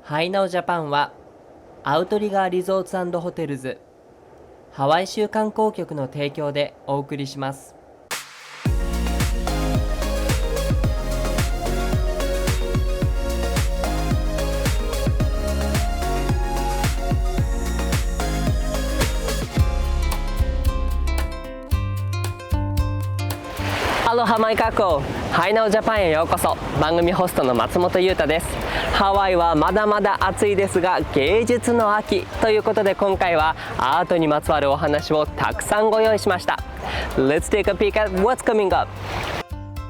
ハイナウジャパンはアウトリガーリゾーツ&ホテルズハワイ州観光局の提供でお送りします。アロハマイカコハイナウジャパンへようこそ。番組ホストの松本裕太です。ハワイはまだまだ暑いですが芸術の秋ということで、今回はアートにまつわるお話をたくさんご用意しました。 Let's take a peek at what's coming up。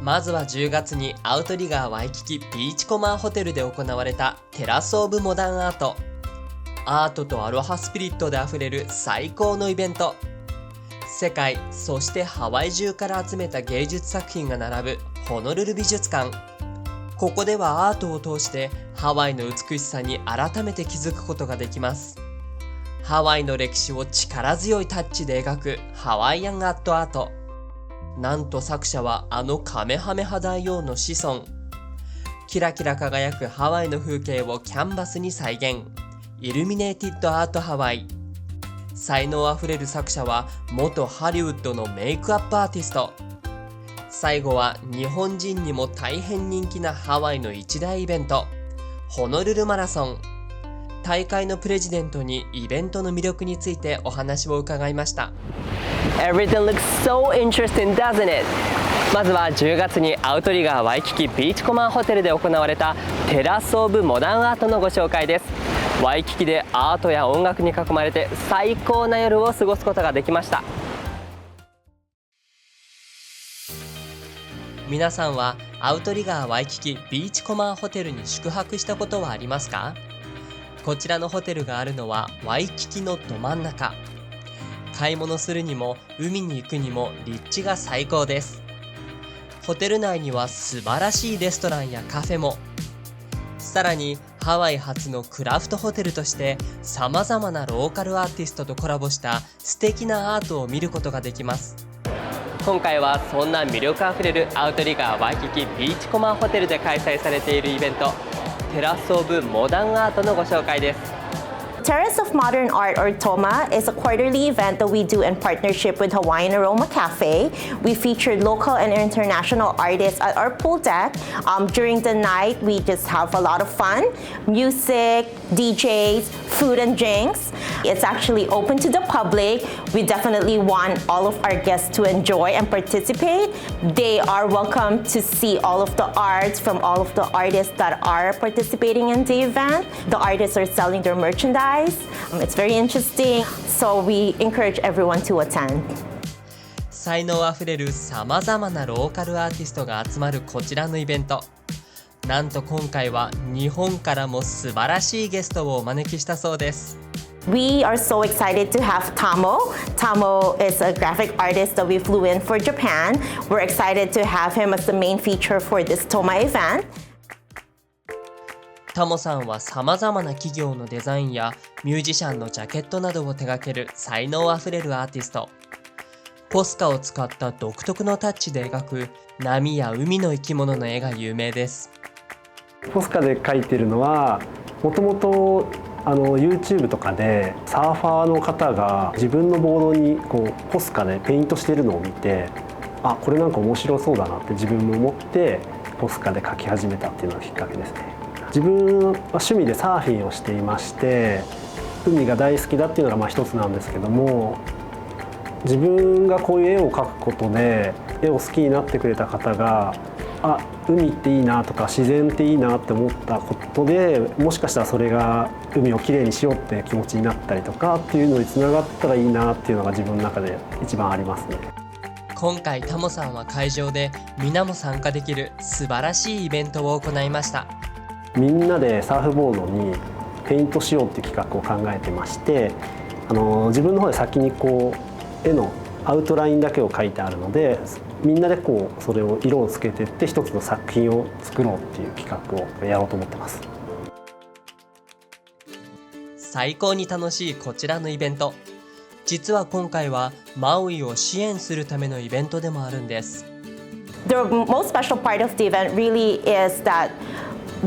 まずは10月にアウトリガーワイキキビーチコマンホテルで行われたテラスオブモダンアート。アートとアロハスピリットであふれる最高のイベント。世界、そしてハワイ中から集めた芸術作品が並ぶホノルル美術館。ここではアートを通してハワイの美しさに改めて気づくことができます。ハワイの歴史を力強いタッチで描くハワイアンアート。なんと作者はあのカメハメハ大王の子孫。キラキラ輝くハワイの風景をキャンバスに再現。イルミネーティッドアートハワイ。才能あふれる作者は元ハリウッドのメイクアップアーティスト。最後は日本人にも大変人気なハワイの一大イベント、ホノルルマラソン。大会のプレジデントにイベントの魅力についてお話を伺いました。 Everything looks so interesting, doesn't it? まずは10月にアウトリガーワイキキビーチコマンホテルで行われたテラスオブモダンアートのご紹介です。ワイキキでアートや音楽に囲まれて最高な夜を過ごすことができました。皆さんはアウトリガーワイキキビーチコマンホテルに宿泊したことはありますか？こちらのホテルがあるのはワイキキのど真ん中。買い物するにも海に行くにも立地が最高です。ホテル内には素晴らしいレストランやカフェも。さらにハワイ初のクラフトホテルとして様々なローカルアーティストとコラボした素敵なアートを見ることができます。今回はそんな魅力あふれるアウトリガーワイキキビーチコマンホテルで開催されているイベント、テラスオブモダンアートのご紹介です。Terrace of Modern Art, or TOMA, is a quarterly event that we do in partnership with Hawaiian Aroma Cafe. We featured local and international artists at our pool deck. During the night, we just have a lot of fun. Music, DJs, food and drinks. It's actually open to the public. We definitely want all of our guests to enjoy and participate. They are welcome to see all of the arts from all of the artists that are participating in the event. The artists are selling their merchandise. It's very interesting, so we encourage everyone to attend. 才能あふれる様々なローカルアーティストが集まるこちらのイベント。なんと今回は日本からも素晴らしいゲストをお招きしたそうです。We are so excited to have Tamo. Tamo is a graphic artist that we flew in for Japan. We're excited to have him as the main feature for this TOMA event. タモさんは様々な企業のデザインやミュージシャンのジャケットなどを手掛ける才能あふれるアーティスト。ポスカを使った独特のタッチで描く波や海の生き物の絵が有名です。ポスカで描いてるのはもともとYouTube とかでサーファーの方が自分のボードにポスカでペイントしてるのを見て、あ、これなんか面白そうだなって自分も思ってポスカで描き始めたっていうのがきっかけですね。自分は趣味でサーフィンをしていまして、海が大好きだっていうのが一つなんですけども、自分がこういう絵を描くことで絵を好きになってくれた方が、あ、海っていいなとか自然っていいなって思ったことで、もしかしたらそれが海をきれいにしようって気持ちになったりとかっていうのにつながったらいいなっていうのが自分の中で一番ありますね。今回タモさんは会場で皆も参加できる素晴らしいイベントを行いました。みんなでサーフボードにペイントしようっていう企画を考えてまして、自分の方で先に絵のアウトラインだけを描いてあるので、みんなでそれを色をつけていって一つの作品を作ろうっていう企画をやろうと思ってます。最高に楽しいこちらのイベント、実は今回はマウイを支援するためのイベントでもあるんです。The most special part of the event really is that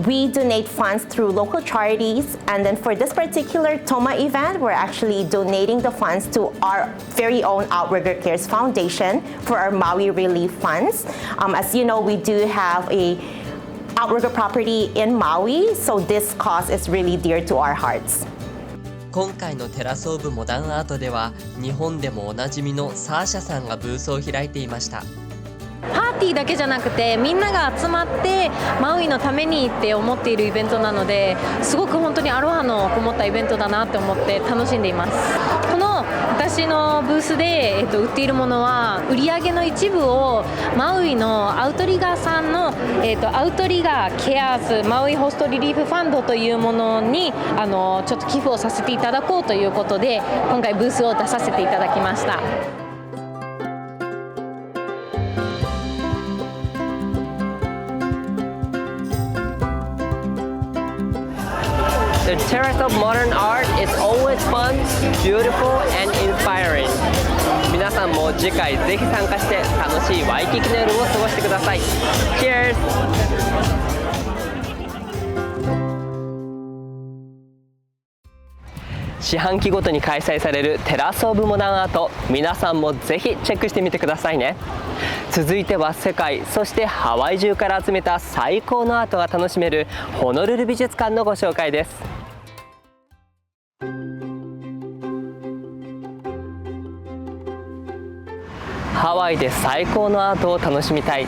We donate funds through local charities, and then for this particular Toma event, we're actually donating the funds to our very own Outrigger Cares Foundation for our Maui relief funds. As you know, we do have a Outrigger property in Maui, so this cause is really dear to our hearts. 今回のテラスオブモダンアートでは日本でもおなじみのサーシャさんがブースを開いていました。パーティーだけじゃなくてみんなが集まってマウイのためにって思っているイベントなので、すごく本当にアロハのこもったイベントだなって思って楽しんでいます。この私のブースで、売っているものは売り上げの一部をマウイのアウトリガーさんの、アウトリガーケアーズマウイホストリリーフファンドというものにちょっと寄付をさせていただこうということで今回ブースを出させていただきました。The Terrace of Modern Art is always fun, beautiful, and inspiring. 皆さんも次回ぜひ参加して楽しいワイキキの夜を過ごしてください。Cheers! 四半期ごとに開催されるテラスオブモダンアート、皆さんもぜひチェックしてみてくださいね。続いては世界、そしてハワイ中から集めた最高のアートが楽しめるホノルル美術館のご紹介です。ハワイで最高のアートを楽しみたい、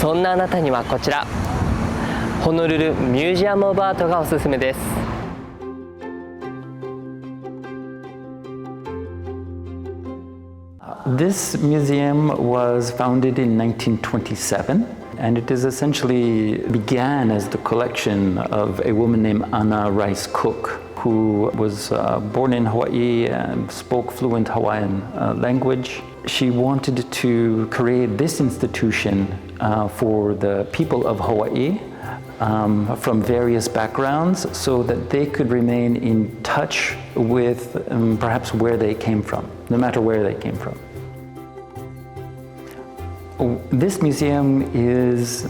そんなあなたにはこちらホノルルミュージアム・オブ・アートがおすすめです。This museum was founded in 1927, and it is essentially began as the collection of a woman named Anna Rice Cook, who was born in Hawaii and spoke fluent Hawaiian language. She wanted to create this institution for the people of Hawaii from various backgrounds so that they could remain in touch with perhaps where they came from, no matter where they came from. This museum is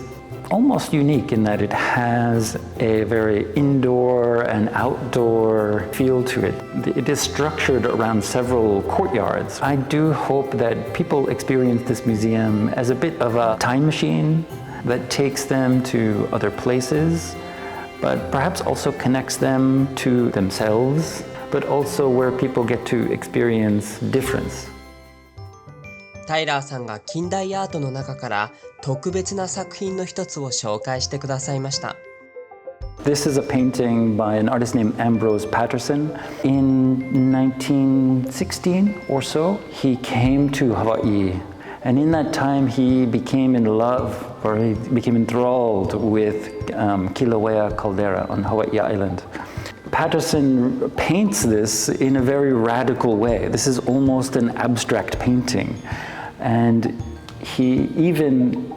almost unique in that it has a very indoor and outdoor feel to it. It is structured around several courtyards. I do hope that people experience this museum as a bit of a time machine that takes them to other places, but perhaps also connects them to themselves, but also where people get to experience difference. タイラーさんが近代アートの中から特別な作品の一つを紹介してくださいました。This is a painting by an artist named Ambrose Patterson. In 1916 or so, he came to Hawaii. And in that time, he became in love, or he became enthralled with Kilauea caldera on Hawaii Island. Patterson paints this in a very radical way. This is almost an abstract painting. And he even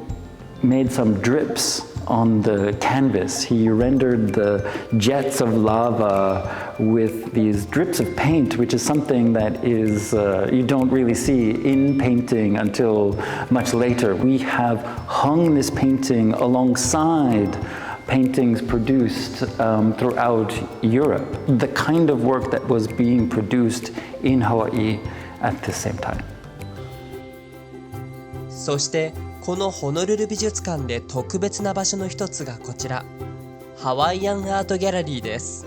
made some drips on the canvas. He rendered the jets of lava with these drips of paint, which is something that is you don't really see in painting until much later. We have hung this painting alongside paintings produced throughout Europe, the kind of work that was being produced in Hawaii at the same time. そしてこのホノルル美術館で特別な場所の一つがこちら、ハワイアンアートギャラリーです。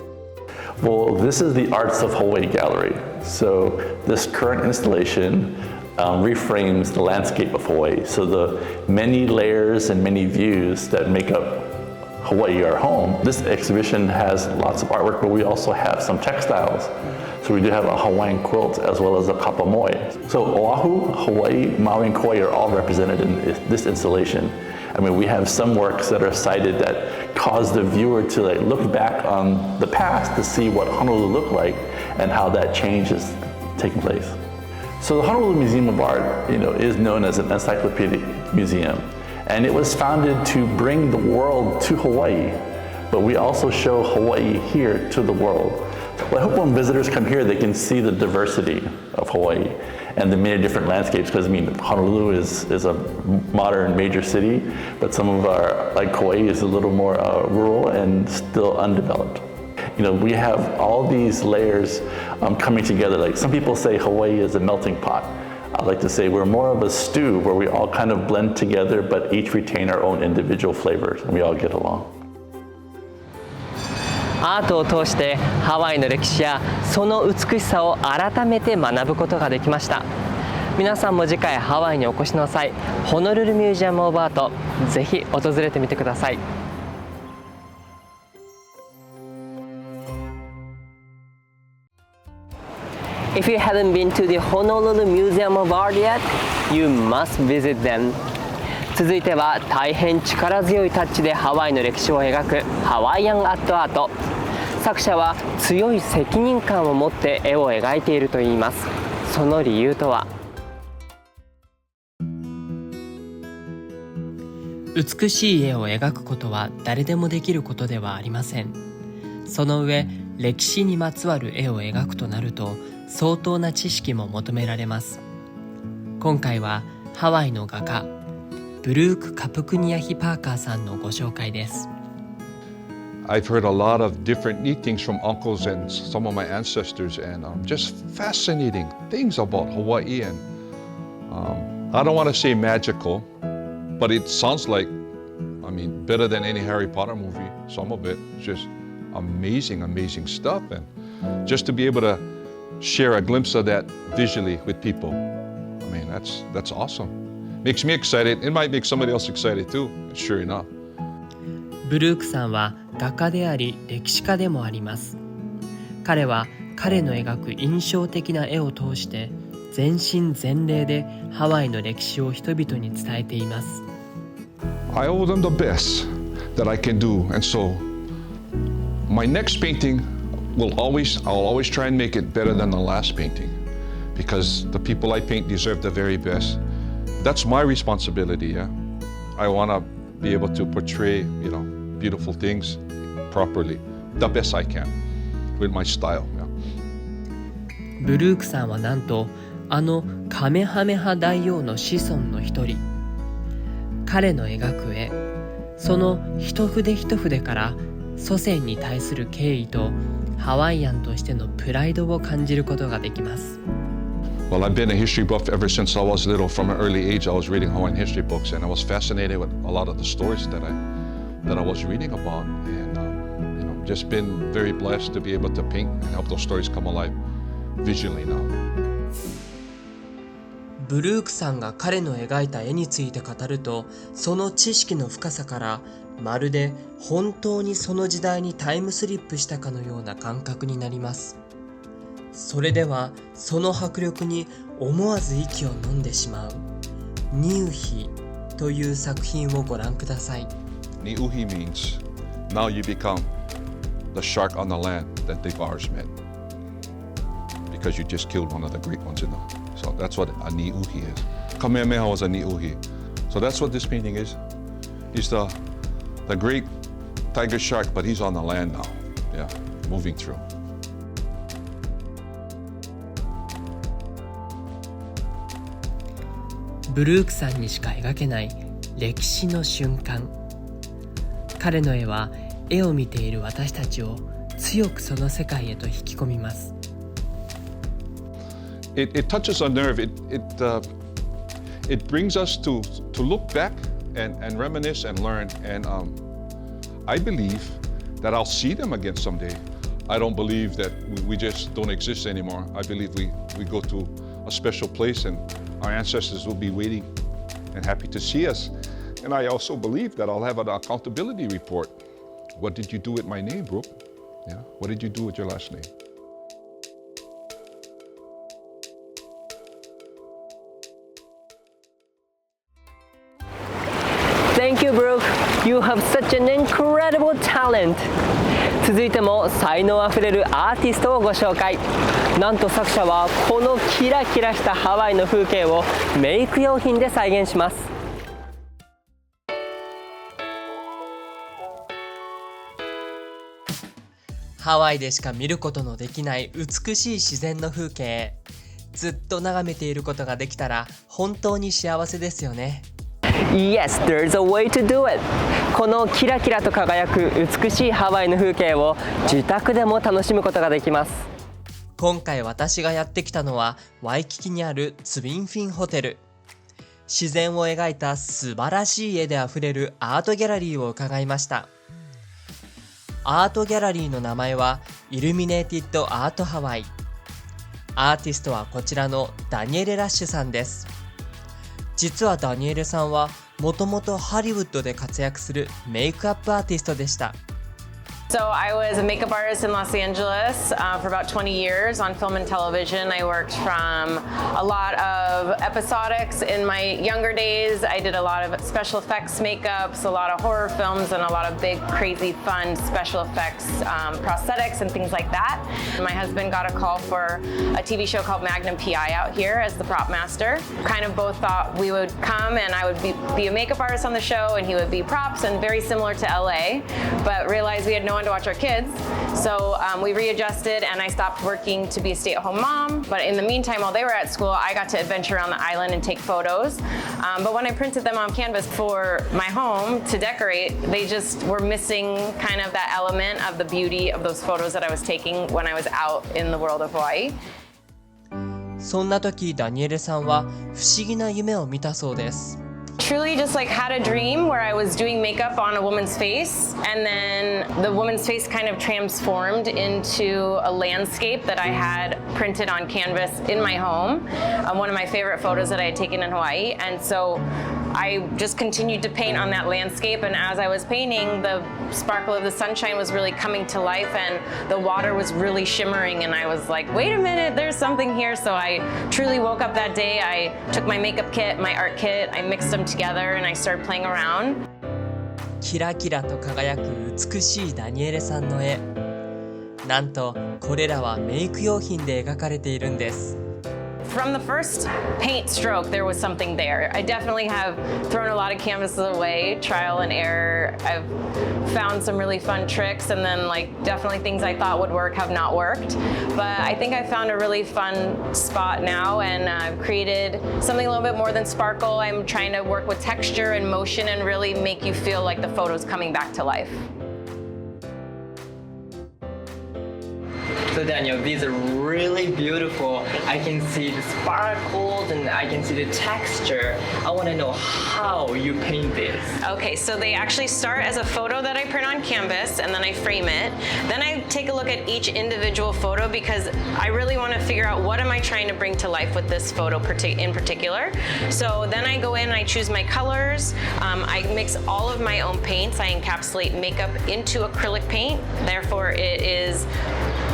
Well, this is the Arts of Hawaii Gallery. So this current installation reframes the landscape of Hawaii. So the many layers and many views that make up Hawaii, our home. This exhibition has lots of artwork, but we also have some textiles. So we do have a Hawaiian quilt as well as a kapa moe. So Oahu, Hawaii, Maui, and Kauai are all represented in this installation. I mean, we have some works that are cited that cause the viewer to look back on the past to see what Honolulu looked like and how that change is taking place. So the Honolulu Museum of Art, is known as an encyclopedic museum. And it was founded to bring the world to Hawaii, but we also show Hawaii here to the world. Well, I hope when visitors come here, they can see the diversity of Hawaii and the many different landscapes. Because I mean, Honolulu is a modern major city, but some of our, like Kauai, is a little more rural and still undeveloped. You know, we have all these layers coming together. Like some people say Hawaii is a melting pot. I like to say we're more of a stew where we all kind of blend together, but each retain our own individual flavors, and we all get along. アートを通してハワイの歴史やその美しさを改めて学ぶことができました。皆さんも次回ハワイにお越しの際、ホノルルミュージアム・オブ・アート、ぜひ訪れてみてください。If you haven't been to the Honolulu Museum of Art yet, you must visit them. 続いては大変力強いタッチでハワイの歴史を描くハワイアンアットアート。作者は強い責任感を持って絵を描いているといいます。その理由とは？美しい絵を描くことは誰でもできることではありません。その上、歴史にまつわる絵を描くとなると相当な知識も求められます。今回はハワイの画家ブルーク・カプクニアヒ・パーカーさんのご紹介です。I've heard a lot of different neat things from uncles and some of my ancestors, and just fascinating things about Hawaii. And I don't want to say magical, but it sounds like, I mean, better than any Harry Potter movie. Some of it, just amazing, amazing stuff. And just to be able to share a glimpse of that visually with people, I mean, that's awesome. Makes me excited. It might make somebody else excited too, sure enough. ブルークさんは画家であり歴史家でもあります。彼は彼の描く印象的な絵を通して全身全霊でハワイの歴史を人々に伝えています。I owe them the best that I can do, and so my next painting I'll always try and make it better than the last painting, because the people I paint deserve the very best. That's my responsibility. Yeah, I want to be able to portray, beautiful things properly, the best I can with my style. Yeah. ブルークさんはなんとあのカメハメハ大王の子孫の一人。彼の描く絵、その一筆一筆から祖先に対する敬意とハワイアンとしてのプライドを感じることができます。Well, I've been a history buff ever since I was little. From an early age, I was reading Hawaiian history books, and I was fascinated with a lot of the stories that I was reading about, and just been very blessed to be able to paint and help those stories come alive visually now. ブルークさんが彼の描いた絵について語ると、その知識の深さからまるで本当にその時代にタイムスリップしたかのような感覚になります。それではその迫力に思わず息を飲んでしまうニウヒという作品をご覧ください。 Niuhi means now you become the shark on the land that devours men, because you just killed one of the great ones in the. So that's what a niuhi is. Kamehameha was a niuhi. So that's what this painting is. He's the great tiger shark, but he's on the land now. Yeah, moving through. ブルークさんにしか描けない歴史の瞬間。彼の絵は絵を見ている私たちを強くその世界へと引き込みます。It touches a nerve. It brings us to look back and reminisce and learn. And I believe that I'll see them again someday. I don't believe that we just don't exist anymore. I believe we go to a special place and our ancestors will be waiting and happy to see us. And I also believe that I'll have an accountability report. What did you do with my name, Brooke? Yeah. What did you do with your last name? Thank you, Brooke. You have such an incredible talent. 続いても才能あふれるアーティストをご紹介。なんと作者はこのキラキラしたハワイの風景をメイク用品で再現します。ハワイでしか見ることのできない美しい自然の風景、ずっと眺めていることができたら本当に幸せですよね。Yes, there's a way to do it. このキラキラと輝く美しいハワイの風景を自宅でも楽しむことができます。今回私がやってきたのはワイキキにあるツインフィンホテル。自然を描いた素晴らしい絵であふれるアートギャラリーを伺いました。アートギャラリーの名前はイルミネーティッドアートハワイ。アーティストはこちらのダニエル・ラッシュさんです。実はダニエルさんはもともとハリウッドで活躍するメイクアップアーティストでした。So I was a makeup artist in Los Angeles for about 20 years on film and television. I worked from a lot of episodics in my younger days. I did a lot of special effects makeups, a lot of horror films, and a lot of big, crazy, fun special effects prosthetics and things like that. My husband got a call for a TV show called Magnum PI out here as the prop master. Kind of both thought we would come and I would be a makeup artist on the show and he would be props, and very similar to LA, but realized we had no one to watch our kids. So we readjusted and I stopped working to be a stay-at-home mom. But in the meantime, while they were at school, I got to adventure around the island and take photos. But when I printed them on canvas for my home to decorate, they just were missing kind of that element of the beauty of those photos that I was taking when I was out in the world of Hawaii. そんな時、ダニエルさんは不思議な夢を見たそうです。Truly just like had a dream where I was doing makeup on a woman's face, and then the woman's face kind of transformed into a landscape that I had printed on canvas in my home, one of my favorite photos that I had taken in Hawaii. And so I just continued to paint on that landscape, and as I was painting, the sparkle of the sunshine was really coming to life and the water was really shimmering, and I was like, wait a minute, there's something here. So I truly woke up that day, I took my makeup kit, my art kit, I mixed them together and I started playing around. キラキラと輝く美しいダニエルさんの絵。なんとこれらはメイク用品で描かれているんです。From the first paint stroke, there was something there. I definitely have thrown a lot of canvases away, trial and error. I've found some really fun tricks, and then like definitely things I thought would work have not worked. But I think I found a really fun spot now, and I've created something a little bit more than sparkle. I'm trying to work with texture and motion and really make you feel like the photo's coming back to life. So Daniel, these are really beautiful. I can see the sparkles and I can see the texture. I want to know how you paint this. Okay, so they actually start as a photo that I print on canvas, and then I frame it. Then I take a look at each individual photo because I really want to figure out what am I trying to bring to life with this photo in particular. So then I go in and I choose my colors. I mix all of my own paints. I encapsulate makeup into acrylic paint. Therefore, it is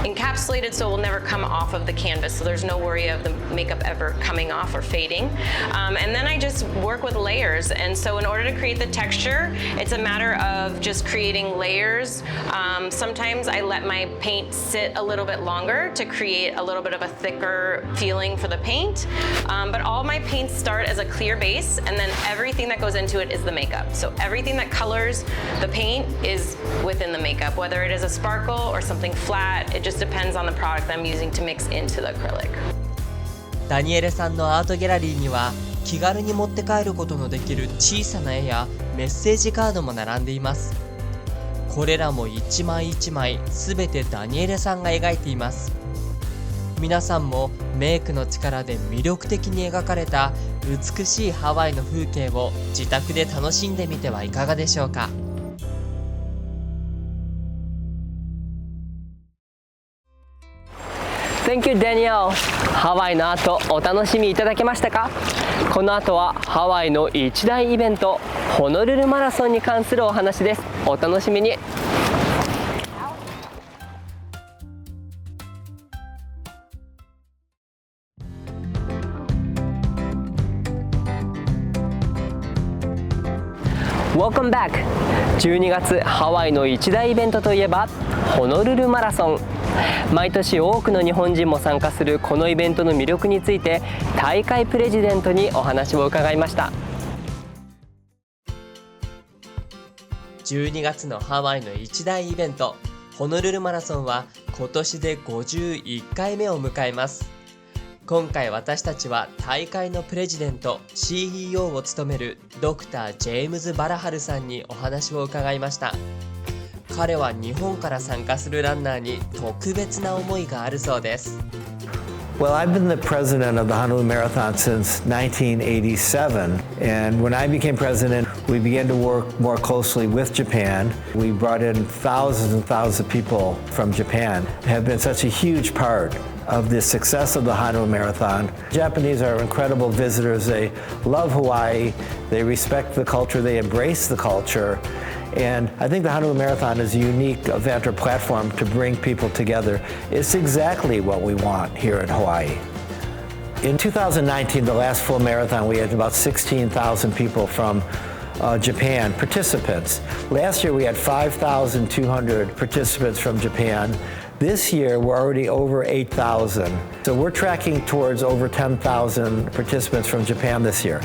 encapsulated so it will never come off of the canvas, so there's no worry of the makeup ever coming off or fading. And then I just work with layers, and so in order to create the texture, it's a matter of just creating layers. Sometimes I let my paint sit a little bit longer to create a little bit of a thicker feeling for the paint. But all my paints start as a clear base, and then everything that goes into it is the makeup. So everything that colors the paint is within the makeup, whether it is a sparkle or something flat. It just depends on the product I'm using to mix into the acrylic. ダニエルさんのアートギャラリーには気軽に持って帰ることのできる小さな絵やメッセージカードも並んでいます。これらも一枚一枚すべてダニエルさんが描いています。皆さんもメイクの力で魅力的に描かれた美しいハワイの風景を自宅で楽しんでみてはいかがでしょうか。Thank you, Danielle. ハワイのアートお楽しみいただけましたか？この後はハワイの一大イベントホノルルマラソンに関するお話です。お楽しみに。Welcome back! 12月ハワイの一大イベントといえばホノルルマラソン。毎年多くの日本人も参加するこのイベントの魅力について大会プレジデントにお話を伺いました。12月のハワイの一大イベントホノルルマラソンは今年で51回目を迎えます。今回私たちは大会のプレジデント CEO を務めるドクター・ジェームズ・バラハルさんにお話を伺いました。彼は日本から参加するランナーに特別な思いがあるそうです。Well, I've been the president of the Honolulu Marathon since 1987, and when I became president, we began to work more closely with Japan. We brought in thousands and thousands of people from Japan, have been such a huge part of the success of the Honolulu Marathon. Japanese are incredible visitors. They love Hawaii. They respect the culture. They embrace the culture. And I think the Honolulu Marathon is a unique event or platform to bring people together. It's exactly what we want here in Hawaii. In 2019, the last full marathon, we had about 16,000 people from Japan, participants. Last year we had 5,200 participants from Japan. This year we're already over 8,000. So we're tracking towards over 10,000 participants from Japan this year.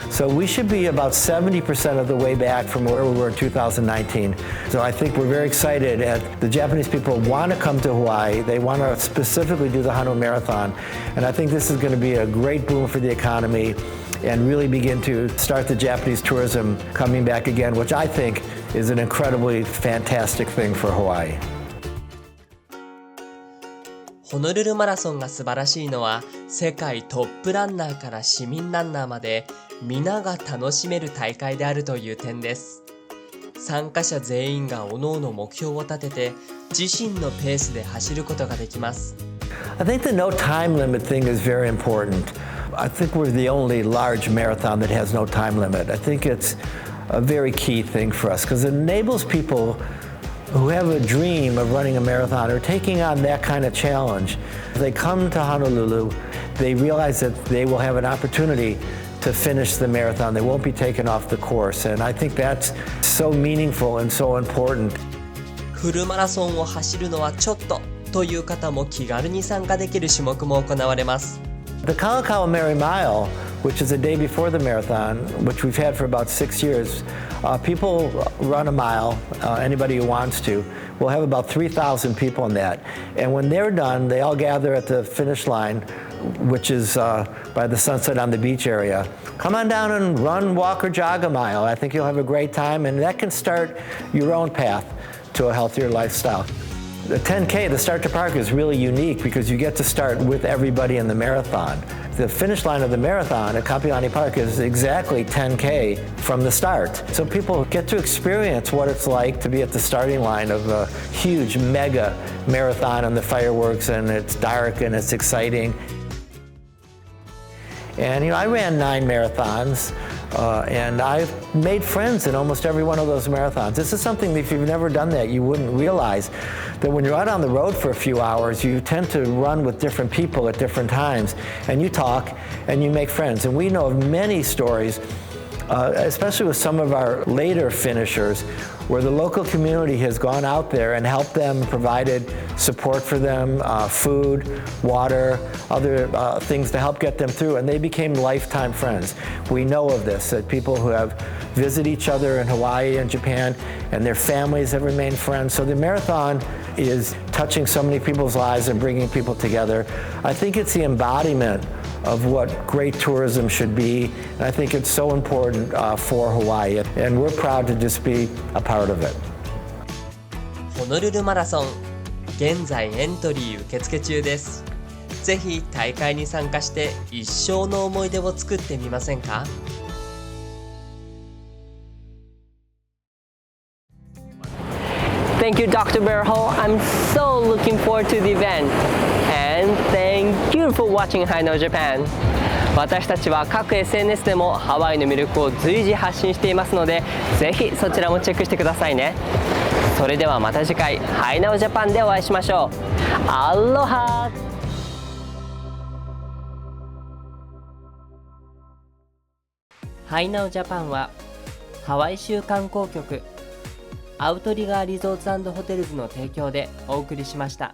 So we should be about 70% of the way back from where we were in 2019. So I think we're very excited at the Japanese people want to come to Hawaii. They want to specifically do the Honolulu Marathon. And I think this is going to be a great boom for the economy and really begin to start the Japanese tourism coming back again, which I think is an incredibly fantastic thing for Hawaii. ホノルルマラソンが素晴らしいのは、世界トップランナーから市民ランナーまで皆が楽しめる大会であるという点です。参加者全員が各々目標を立てて自身のペースで走ることができます。I think the no time limit thing is very important. I think we're the only large marathon that has no time limit. I think it's a very key thing for us because it enables people who have a dream of running a marathon or taking on that kind of challenge. They come to Honolulu, they realize that they will have an opportunity to finish the marathon. They won't be taken off the course. And I think that's so meaningful and so important. フルマラソンを走るのはちょっとという方も気軽に参加できる種目も行われます。The Kalakaua Merry Mile, which is the day before the marathon, which we've had for about 6 years, people run a mile, anybody who wants to. We'll have about 3,000 people in that. And when they're done, they all gather at the finish line, which is by the sunset on the beach area. Come on down and run, walk, or jog a mile. I think you'll have a great time, and that can start your own path to a healthier lifestyle. The 10K, the start to park, is really unique because you get to start with everybody in the marathon. The finish line of the marathon at Kapi'olani Park is exactly 10K from the start. So people get to experience what it's like to be at the starting line of a huge mega marathon and the fireworks, and it's dark and it's exciting. And I ran 9 marathons, and I've made friends in almost every one of those marathons. This is something that if you've never done that, you wouldn't realize that when you're out on the road for a few hours, you tend to run with different people at different times, and you talk and you make friends. And we know of many stories, especially with some of our later finishers, where the local community has gone out there and helped them, provided support for them, food, water, other things to help get them through, and they became lifetime friends. We know of this, that people who have visited each other in Hawaii and Japan, and their families have remained friends. So the marathon is touching so many people's lives and bringing people together. I think it's the embodiment of what great tourism should be, and I think it's so important for Hawaii, and we're proud to just be a part of it. ホノルルマラソン、現在エントリー受付中です。ぜひ大会に参加して一生の思い出を作ってみませんか？Thank you, Dr. Berho. I'm so looking forward to the event. And thank you for watching Hi Now Japan. 私たちは各 SNS でもハワイの魅力を随時発信していますので、ぜひそちらもチェックしてくださいね。それではまた次回 Hi Now Japan でお会いしましょう。アロハ。Hi Now Japan はハワイ州観光局アウトリガーリゾーツ&ホテルズの提供でお送りしました。